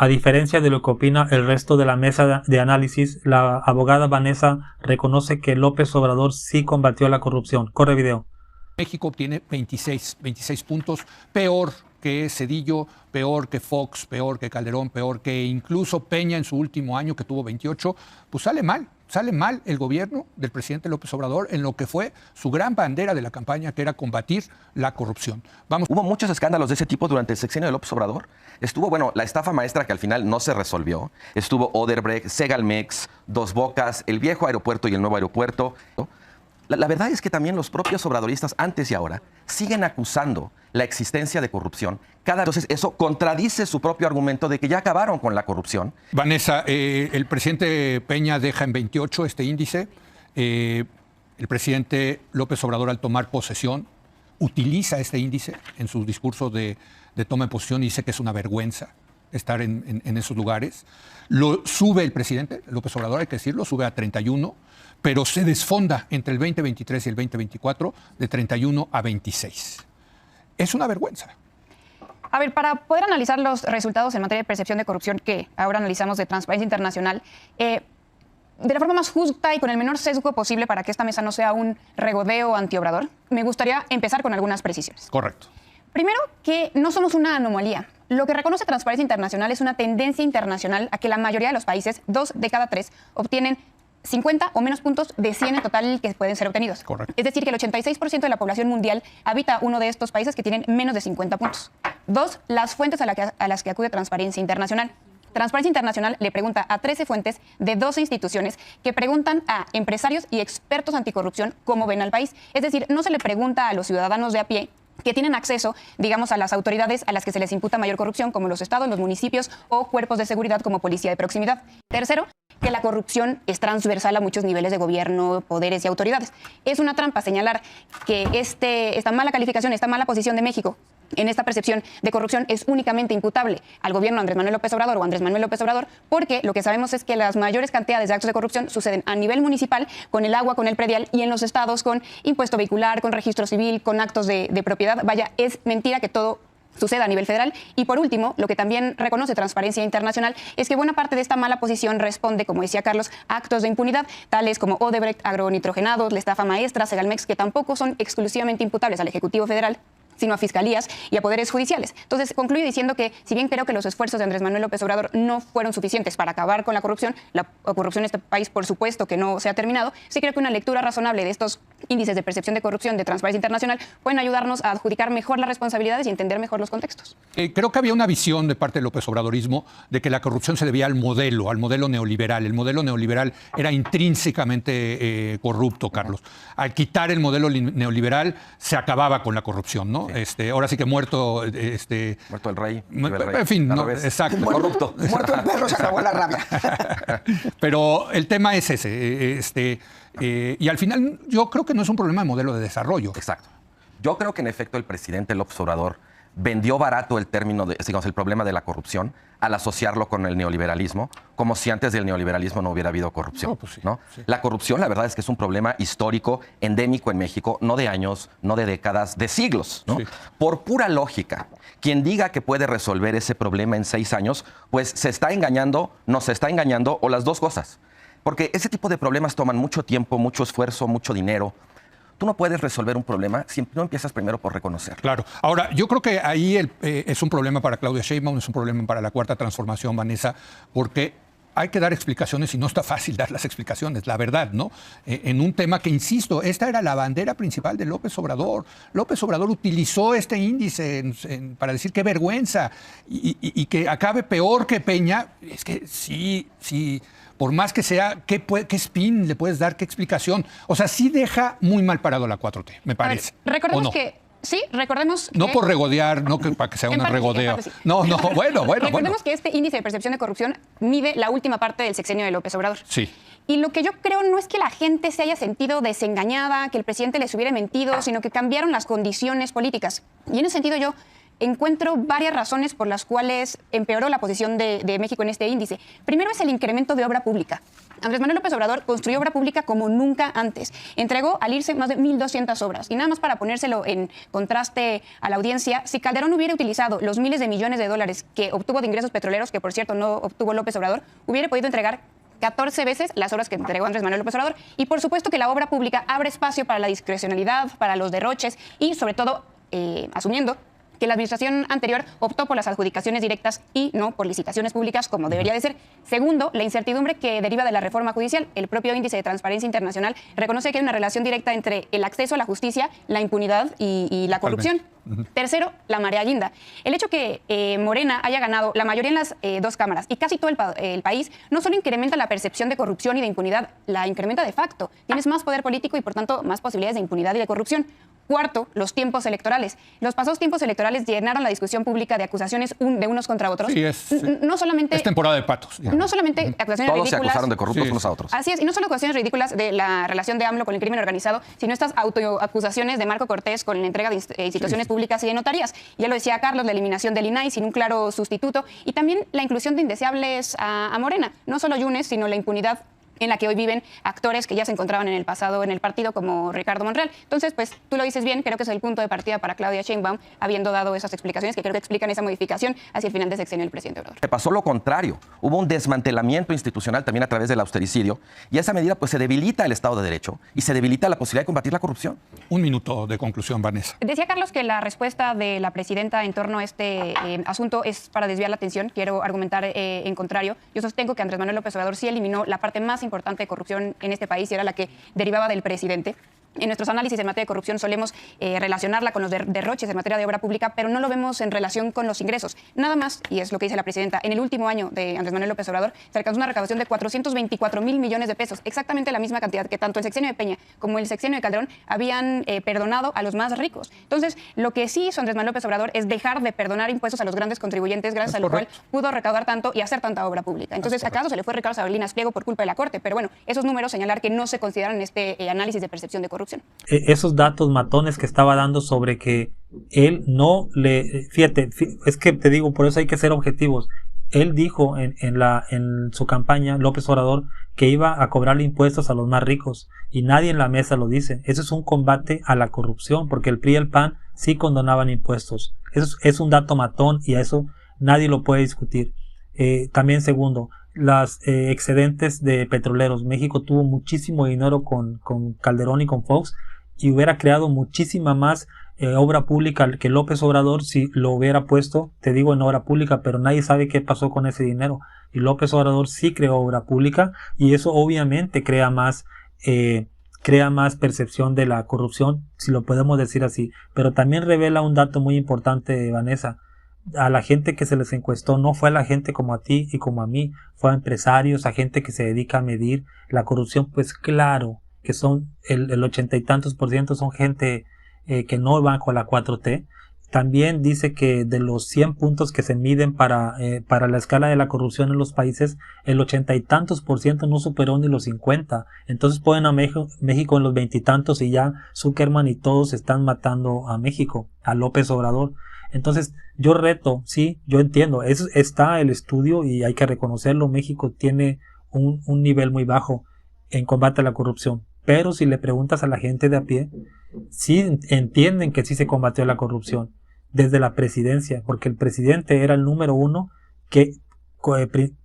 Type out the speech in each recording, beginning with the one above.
A diferencia de lo que opina el resto de la mesa de análisis, la abogada Vanessa reconoce que López Obrador sí combatió la corrupción. Corre video. México obtiene 26 puntos, peor que Zedillo, peor que Fox, peor que Calderón, peor que incluso Peña en su último año, que tuvo 28, pues sale mal el gobierno del presidente López Obrador en lo que fue su gran bandera de la campaña, que era combatir la corrupción. Hubo muchos escándalos de ese tipo durante el sexenio de López Obrador. Estuvo, bueno, la estafa maestra que al final no se resolvió. Estuvo Odebrecht, Segalmex, Dos Bocas, el viejo aeropuerto y el nuevo aeropuerto, ¿no? La verdad es que también los propios obradoristas, antes y ahora, siguen acusando la existencia de corrupción. Entonces, eso contradice su propio argumento de que ya acabaron con la corrupción. Vanessa, el presidente Peña deja en 28 este índice. El presidente López Obrador, al tomar posesión, utiliza este índice en su discurso de toma de posesión y dice que es una vergüenza estar en esos lugares. Lo sube el presidente López Obrador, hay que decirlo, sube a 31, pero se desfonda entre el 2023 y el 2024 de 31 a 26. Es una vergüenza. A ver, para poder analizar los resultados en materia de percepción de corrupción que ahora analizamos de Transparencia Internacional, de la forma más justa y con el menor sesgo posible para que esta mesa no sea un regodeo antiobrador, me gustaría empezar con algunas precisiones. Correcto. Primero, que no somos una anomalía. Lo que reconoce Transparencia Internacional es una tendencia internacional a que la mayoría de los países, 2 de cada 3, obtienen 50 o menos puntos de 100 en total que pueden ser obtenidos. Correcto. Es decir, que el 86% de la población mundial habita uno de estos países que tienen menos de 50 puntos. 2, las fuentes a las que acude Transparencia Internacional. Transparencia Internacional le pregunta a 13 fuentes de 12 instituciones que preguntan a empresarios y expertos anticorrupción cómo ven al país. Es decir, no se le pregunta a los ciudadanos de a pie que tienen acceso, digamos, a las autoridades a las que se les imputa mayor corrupción, como los estados, los municipios o cuerpos de seguridad como policía de proximidad. Tercero, que la corrupción es transversal a muchos niveles de gobierno, poderes y autoridades. Es una trampa señalar que esta mala calificación, esta mala posición de México en esta percepción de corrupción es únicamente imputable al gobierno Andrés Manuel López Obrador o Andrés Manuel López Obrador, porque lo que sabemos es que las mayores cantidades de actos de corrupción suceden a nivel municipal, con el agua, con el predial, y en los estados con impuesto vehicular, con registro civil, con actos de propiedad. Vaya, es mentira que todo suceda a nivel federal. Y por último, lo que también reconoce Transparencia Internacional es que buena parte de esta mala posición responde, como decía Carlos, a actos de impunidad, tales como Odebrecht, agronitrogenados, la estafa maestra, Segalmex, que tampoco son exclusivamente imputables al Ejecutivo Federal, sino a fiscalías y a poderes judiciales. Entonces, concluyo diciendo que, si bien creo que los esfuerzos de Andrés Manuel López Obrador no fueron suficientes para acabar con la corrupción en este país, por supuesto, que no se ha terminado, sí creo que una lectura razonable de estos índices de percepción de corrupción de Transparencia Internacional pueden ayudarnos a adjudicar mejor las responsabilidades y entender mejor los contextos. Creo que había una visión de parte del López Obradorismo de que la corrupción se debía al modelo neoliberal. El modelo neoliberal era intrínsecamente corrupto, Carlos. Al quitar el modelo neoliberal se acababa con la corrupción, ¿no? Sí. Ahora sí que muerto... muerto el rey. En fin, no, exacto. Corrupto. Muerto el perro, se acabó la rabia. Pero el tema es ese. Y al final yo creo que no es un problema de modelo de desarrollo. Exacto. Yo creo que en efecto el presidente López Obrador vendió barato el término, digamos, el problema de la corrupción al asociarlo con el neoliberalismo, como si antes del neoliberalismo no hubiera habido corrupción. Pues sí, ¿no? Sí. La corrupción, la verdad es que es un problema histórico, endémico en México, no de años, no de décadas, de siglos, ¿no? Sí. Por pura lógica, quien diga que puede resolver ese problema en 6 años, pues se está engañando, nos está engañando, o las dos cosas. Porque ese tipo de problemas toman mucho tiempo, mucho esfuerzo, mucho dinero. Tú no puedes resolver un problema si no empiezas primero por reconocerlo. Claro. Ahora, yo creo que ahí es un problema para Claudia Sheinbaum, es un problema para la Cuarta Transformación, Vanessa, porque hay que dar explicaciones y no está fácil dar las explicaciones, la verdad, ¿no? En un tema que, insisto, esta era la bandera principal de López Obrador. López Obrador utilizó este índice para decir qué vergüenza y que acabe peor que Peña. Es que sí. Por más que sea, ¿qué spin le puedes dar? ¿Qué explicación? O sea, sí deja muy mal parado la 4T, me parece. A ver, recordemos no? que... Sí, recordemos No que... por regodear, no para que sea un regodeo. Sí. No, bueno. Recordemos que este índice de percepción de corrupción mide la última parte del sexenio de López Obrador. Sí. Y lo que yo creo no es que la gente se haya sentido desengañada, que el presidente les hubiera mentido, sino que cambiaron las condiciones políticas. Y en ese sentido yo encuentro varias razones por las cuales empeoró la posición de México en este índice. Primero es el incremento de obra pública. Andrés Manuel López Obrador construyó obra pública como nunca antes. Entregó al IRSSE más de 1,200 obras. Y nada más para ponérselo en contraste a la audiencia, si Calderón hubiera utilizado los miles de millones de dólares que obtuvo de ingresos petroleros, que por cierto no obtuvo López Obrador, hubiera podido entregar 14 veces las obras que entregó Andrés Manuel López Obrador. Y por supuesto que la obra pública abre espacio para la discrecionalidad, para los derroches y sobre todo asumiendo que la administración anterior optó por las adjudicaciones directas y no por licitaciones públicas como debería de ser. Segundo, la incertidumbre que deriva de la reforma judicial. El propio índice de Transparencia Internacional reconoce que hay una relación directa entre el acceso a la justicia, la impunidad y la corrupción. Tercero, la marea guinda. El hecho que Morena haya ganado la mayoría en las dos cámaras y casi todo el país no solo incrementa la percepción de corrupción y de impunidad, la incrementa de facto. Tienes más poder político y por tanto más posibilidades de impunidad y de corrupción. Cuarto, los tiempos electorales. Los pasados tiempos electorales llenaron la discusión pública de acusaciones de unos contra otros. Sí, no solamente es temporada de patos. No solamente acusaciones Todos ridículas. se acusaron de corruptos unos a otros. Así es, y no solo acusaciones ridículas de la relación de AMLO con el crimen organizado, sino estas autoacusaciones de Marco Cortés con la entrega de instituciones públicas y de notarías. Ya lo decía Carlos, la eliminación del INAI sin un claro sustituto y también la inclusión de indeseables a Morena. No solo Yunes, sino la impunidad en la que hoy viven actores que ya se encontraban en el pasado en el partido, como Ricardo Monreal. Entonces, pues tú lo dices bien, creo que es el punto de partida para Claudia Sheinbaum, habiendo dado esas explicaciones que creo que explican esa modificación hacia el final del sexenio del presidente Obrador. Se pasó lo contrario. Hubo un desmantelamiento institucional también a través del austericidio y esa medida pues se debilita el Estado de Derecho y se debilita la posibilidad de combatir la corrupción. Un minuto de conclusión, Vanessa. Decía Carlos que la respuesta de la presidenta en torno a este asunto es para desviar la atención. Quiero argumentar en contrario. Yo sostengo que Andrés Manuel López Obrador sí eliminó la parte más importante de corrupción en este país y era la que derivaba del presidente. En nuestros análisis en materia de corrupción solemos relacionarla con los derroches en materia de obra pública, pero no lo vemos en relación con los ingresos. Nada más, y es lo que dice la presidenta, en el último año de Andrés Manuel López Obrador se alcanzó una recaudación de 424,000 millones de pesos, exactamente la misma cantidad que tanto el sexenio de Peña como el sexenio de Calderón habían perdonado a los más ricos. Entonces, lo que sí hizo Andrés Manuel López Obrador es dejar de perdonar impuestos a los grandes contribuyentes, gracias a lo cual pudo recaudar tanto y hacer tanta obra pública. Entonces, ¿acaso se le fue Ricardo Salinas Pliego por culpa de la Corte? Pero bueno, esos números señalar que no se consideran en este análisis de percepción de corrupción. Esos datos matones que estaba dando sobre que él no le... Fíjate, es que te digo, por eso hay que ser objetivos. Él dijo en su campaña, López Obrador, que iba a cobrarle impuestos a los más ricos y nadie en la mesa lo dice. Eso es un combate a la corrupción porque el PRI y el PAN sí condonaban impuestos. Eso es un dato matón y a eso nadie lo puede discutir. También segundo, las excedentes de petroleros. México tuvo muchísimo dinero con Calderón y con Fox y hubiera creado muchísima más obra pública que López Obrador si lo hubiera puesto, te digo, en obra pública, pero nadie sabe qué pasó con ese dinero. Y López Obrador sí creó obra pública y eso obviamente crea más percepción de la corrupción, si lo podemos decir así. Pero también revela un dato muy importante, Vanessa. A la gente que se les encuestó no fue a la gente como a ti y como a mí, fue a empresarios, a gente que se dedica a medir la corrupción. Pues claro que son el 80 y tantos % son gente que no van con la 4T. También dice que de los 100 puntos que se miden para la escala de la corrupción en los países, el 80 y tantos % no superó ni los 50. Entonces ponen a México en los 20 y tantos y ya Zuckerman y todos están matando a México, a López Obrador. Entonces yo reto, sí, yo entiendo, está el estudio y hay que reconocerlo. México tiene un nivel muy bajo en combate a la corrupción. Pero si le preguntas a la gente de a pie, sí entienden que sí se combatió la corrupción desde la presidencia, porque el presidente era el número uno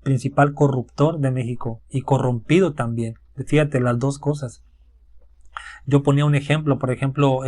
principal corruptor de México y corrompido también. Fíjate, las dos cosas. Yo ponía un ejemplo, por ejemplo,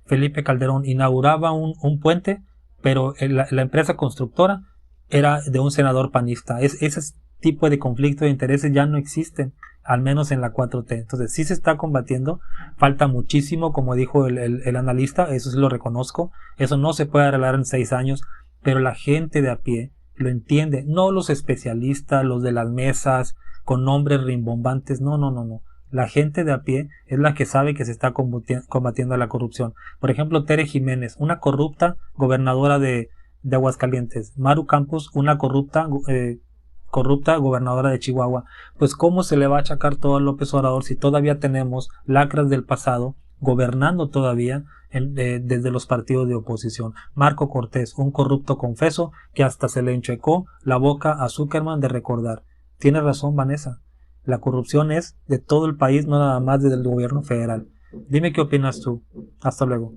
Felipe Calderón inauguraba un puente, pero la empresa constructora era de un senador panista. Ese tipo de conflicto de intereses ya no existen, al menos en la 4T. Entonces sí se está combatiendo, falta muchísimo, como dijo el analista, eso sí lo reconozco, eso no se puede arreglar en 6 años, pero la gente de a pie lo entiende, no los especialistas, los de las mesas, con nombres rimbombantes, no. La gente de a pie es la que sabe que se está combatiendo la corrupción. Por ejemplo, Tere Jiménez, una corrupta gobernadora de Aguascalientes. Maru Campos, una corrupta gobernadora de Chihuahua. Pues cómo se le va a achacar todo a López Obrador si todavía tenemos lacras del pasado gobernando todavía desde los partidos de oposición. Marco Cortés, un corrupto confeso que hasta se le enchecó la boca a Zuckerman de recordar. Tiene razón, Vanessa. La corrupción es de todo el país, no nada más desde el gobierno federal. Dime qué opinas tú. Hasta luego.